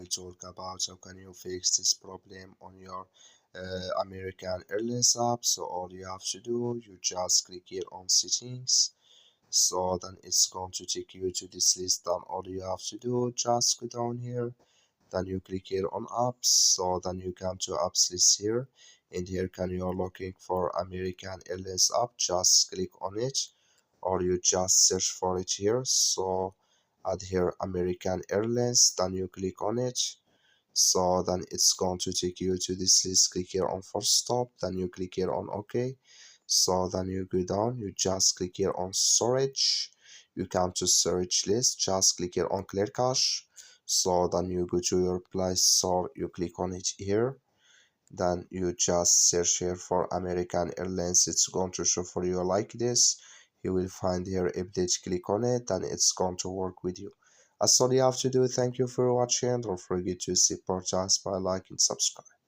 talk about how can you fix this problem on your American Airlines app. So all you have to do, you just click here on settings. So then it's going to take you to this list. Then all you have to do, just go down here, then you click here on apps. So then you come to apps list here, and here can you are looking for American Airlines app, just click on it, or you just search for it here. So add here American Airlines, then you click on it. So then it's going to take you to this list. Click here on first stop, then you click here on OK. So then you go down, you just click here on storage, you come to storage list, just click here on clear cache. So then you go to your Play Store, you click on it here, then you just search here for American Airlines. It's going to show for you like this. You will find here update, click on it, and it's going to work with you. That's all you have to do. Thank you for watching. Don't forget to support us by liking and subscribe.